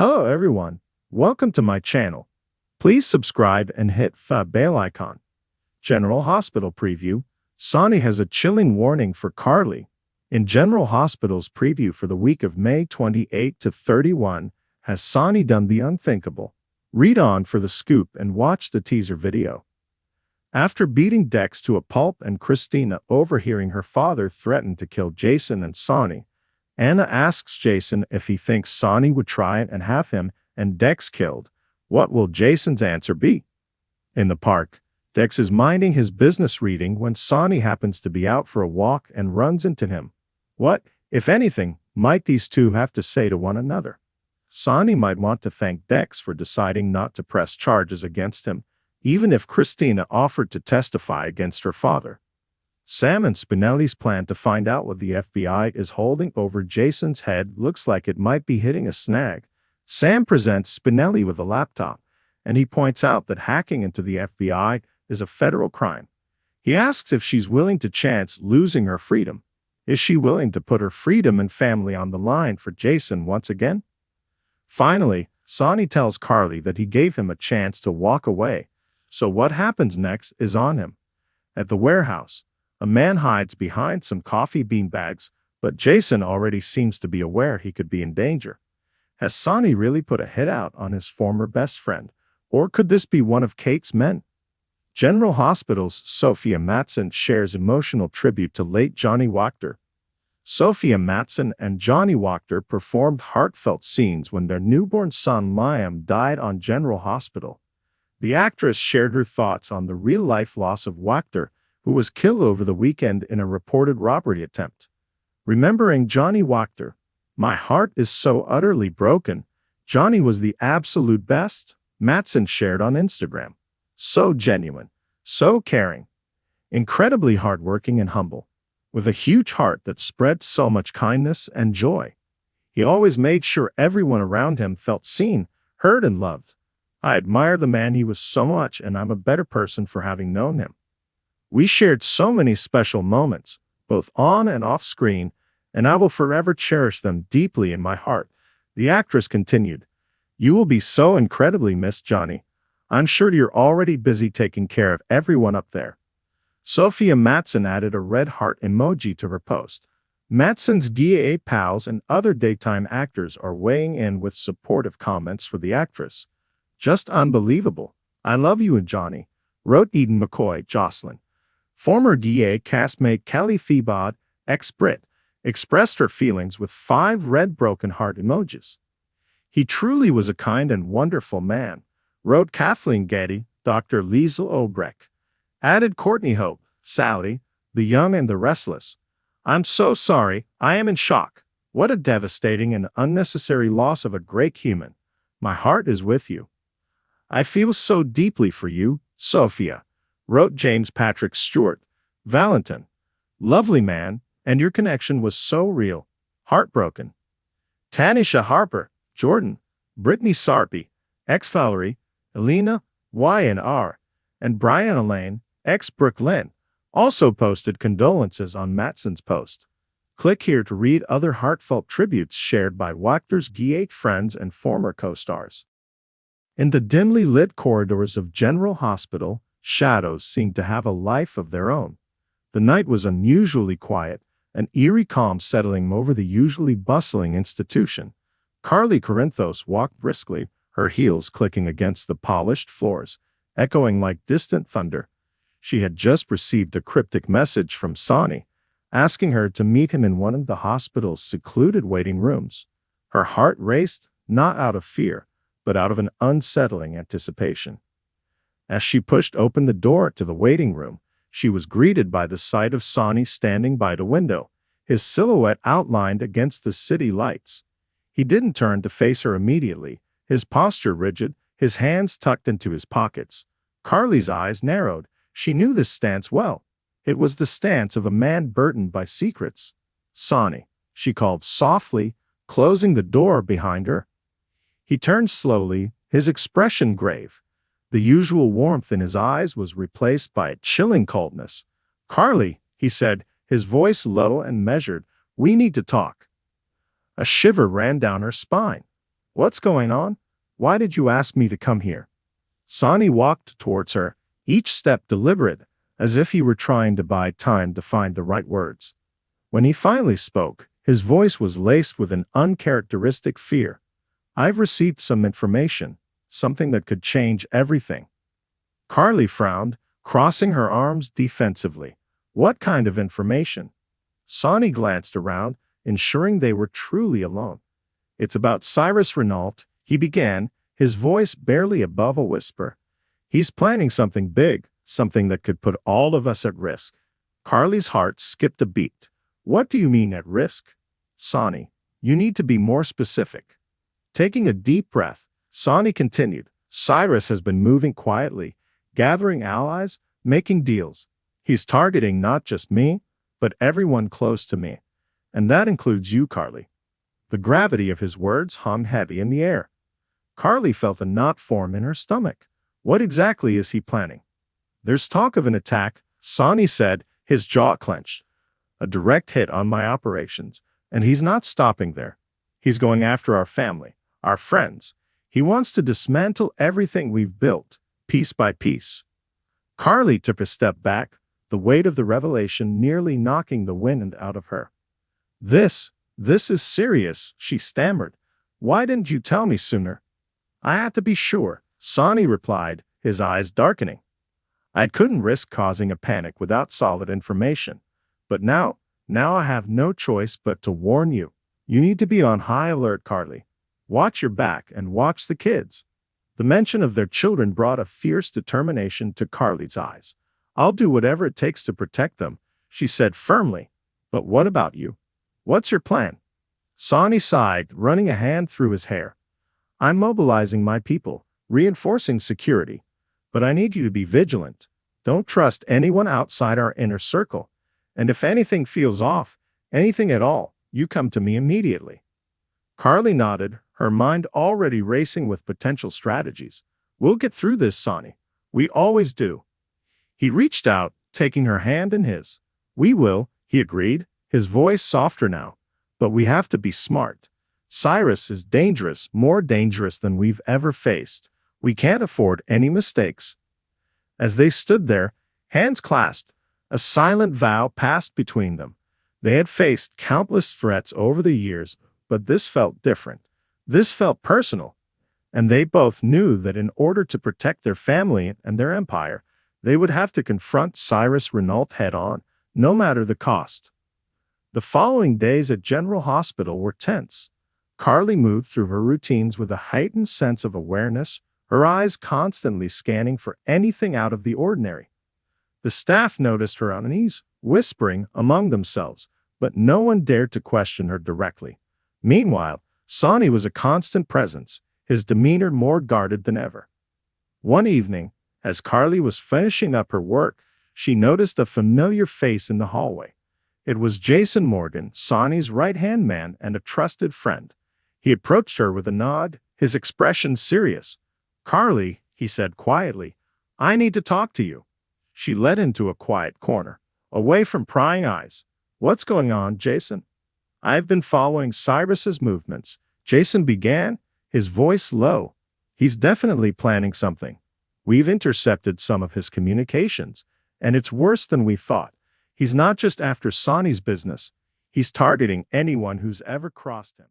Hello everyone, welcome to my channel. Please subscribe and hit the bell icon. General Hospital Preview. Sonny has a chilling warning for Carly. In General Hospital's preview for the week of May 28 to 31, has Sonny done the unthinkable? Read on for the scoop and watch the teaser video. After beating Dex to a pulp and Christina overhearing her father threaten to kill Jason and Sonny, Anna asks Jason if he thinks Sonny would try it and have him and Dex killed. What will Jason's answer be? In the park, Dex is minding his business reading when Sonny happens to be out for a walk and runs into him. What, if anything, might these two have to say to one another? Sonny might want to thank Dex for deciding not to press charges against him, even if Christina offered to testify against her father. Sam and Spinelli's plan to find out what the FBI is holding over Jason's head looks like it might be hitting a snag. Sam presents Spinelli with a laptop, and he points out that hacking into the FBI is a federal crime. He asks if she's willing to chance losing her freedom. Is she willing to put her freedom and family on the line for Jason once again? Finally, Sonny tells Carly that he gave him a chance to walk away, so what happens next is on him. At the warehouse, a man hides behind some coffee bean bags, but Jason already seems to be aware he could be in danger. Has Sonny really put a hit out on his former best friend, or could this be one of Kate's men? General Hospital's Sophia Matson shares emotional tribute to late Johnny Wachter. Sophia Matson and Johnny Wachter performed heartfelt scenes when their newborn son Liam died on General Hospital. The actress shared her thoughts on the real-life loss of Wachter, who was killed over the weekend in a reported robbery attempt. Remembering Johnny Wachter, "My heart is so utterly broken. Johnny was the absolute best," Matson shared on Instagram. So genuine, so caring, incredibly hardworking and humble, with a huge heart that spread so much kindness and joy. He always made sure everyone around him felt seen, heard, and loved. I admire the man he was so much, and I'm a better person for having known him. We shared so many special moments, both on and off screen, and I will forever cherish them deeply in my heart. The actress continued, "You will be so incredibly missed, Johnny. I'm sure you're already busy taking care of everyone up there." Sophia Matson added a red heart emoji to her post. Matson's GA pals and other daytime actors are weighing in with supportive comments for the actress. "Just unbelievable. I love you and Johnny," wrote Eden McCoy Jocelyn. Former GA castmate Kelly Thiebaud, ex-Brit, expressed her feelings with 5 red broken heart emojis. "He truly was a kind and wonderful man," wrote Kathleen Getty, Dr. Liesl Obrecht. Added Courtney Hope, Sally, the young and the restless. "I'm so sorry, I am in shock. What a devastating and unnecessary loss of a great human. My heart is with you." "I feel so deeply for you, Sophia," wrote James Patrick Stewart. Valentin, "Lovely man, and your connection was so real. Heartbroken." Tanisha Harper, Jordan, Brittany Sarpy, ex-Valerie, Elena, Y&R, and Brian Elaine, ex-Brooklyn, also posted condolences on Matson's post. Click here to read other heartfelt tributes shared by Wachter's G8 friends and former co-stars. In the dimly lit corridors of General Hospital, shadows seemed to have a life of their own. The night was unusually quiet, an eerie calm settling over the usually bustling institution. Carly Corinthos walked briskly, her heels clicking against the polished floors, echoing like distant thunder. She had just received a cryptic message from Sonny, asking her to meet him in one of the hospital's secluded waiting rooms. Her heart raced, not out of fear, but out of an unsettling anticipation. As she pushed open the door to the waiting room, she was greeted by the sight of Sonny standing by the window, his silhouette outlined against the city lights. He didn't turn to face her immediately, his posture rigid, his hands tucked into his pockets. Carly's eyes narrowed. She knew this stance well. It was the stance of a man burdened by secrets. "Sonny," she called softly, closing the door behind her. He turned slowly, his expression grave. The usual warmth in his eyes was replaced by a chilling coldness. "Carly," he said, his voice low and measured, "we need to talk." A shiver ran down her spine. What's going on? Why did you ask me to come here? Sonny walked towards her, each step deliberate, as if he were trying to buy time to find the right words. When he finally spoke, his voice was laced with an uncharacteristic fear. I've received some information, something that could change everything. Carly frowned, crossing her arms defensively. What kind of information? Sonny glanced around, ensuring they were truly alone. It's about Cyrus Renault, he began, his voice barely above a whisper. He's planning something big, something that could put all of us at risk. Carly's heart skipped a beat. What do you mean at risk? Sonny, you need to be more specific. Taking a deep breath, Sonny continued. Cyrus has been moving quietly, gathering allies, making deals. He's targeting not just me, but everyone close to me. And that includes you, Carly. The gravity of his words hung heavy in the air. Carly felt a knot form in her stomach. What exactly is he planning? There's talk of an attack, Sonny said, his jaw clenched. A direct hit on my operations, and he's not stopping there. He's going after our family, our friends. He wants to dismantle everything we've built, piece by piece. Carly took a step back, the weight of the revelation nearly knocking the wind out of her. This is serious, she stammered. Why didn't you tell me sooner? I had to be sure, Sonny replied, his eyes darkening. I couldn't risk causing a panic without solid information. But now I have no choice but to warn you. You need to be on high alert, Carly. Watch your back and watch the kids. The mention of their children brought a fierce determination to Carly's eyes. I'll do whatever it takes to protect them, she said firmly. But what about you? What's your plan? Sonny sighed, running a hand through his hair. I'm mobilizing my people, reinforcing security. But I need you to be vigilant. Don't trust anyone outside our inner circle. And if anything feels off, anything at all, you come to me immediately. Carly nodded, her mind already racing with potential strategies. We'll get through this, Sonny. We always do. He reached out, taking her hand in his. We will, he agreed, his voice softer now. But we have to be smart. Cyrus is dangerous, more dangerous than we've ever faced. We can't afford any mistakes. As they stood there, hands clasped, a silent vow passed between them. They had faced countless threats over the years, but this felt different. This felt personal. And they both knew that in order to protect their family and their empire, they would have to confront Cyrus Renault head-on, no matter the cost. The following days at General Hospital were tense. Carly moved through her routines with a heightened sense of awareness, her eyes constantly scanning for anything out of the ordinary. The staff noticed her unease, whispering among themselves, but no one dared to question her directly. Meanwhile, Sonny was a constant presence, his demeanor more guarded than ever. One evening, as Carly was finishing up her work, she noticed a familiar face in the hallway. It was Jason Morgan, Sonny's right-hand man and a trusted friend. He approached her with a nod, his expression serious. Carly, he said quietly, I need to talk to you. She led into a quiet corner, away from prying eyes. What's going on, Jason? I've been following Cyrus's movements. Jason began, his voice low. He's definitely planning something. We've intercepted some of his communications, and it's worse than we thought. He's not just after Sonny's business. He's targeting anyone who's ever crossed him.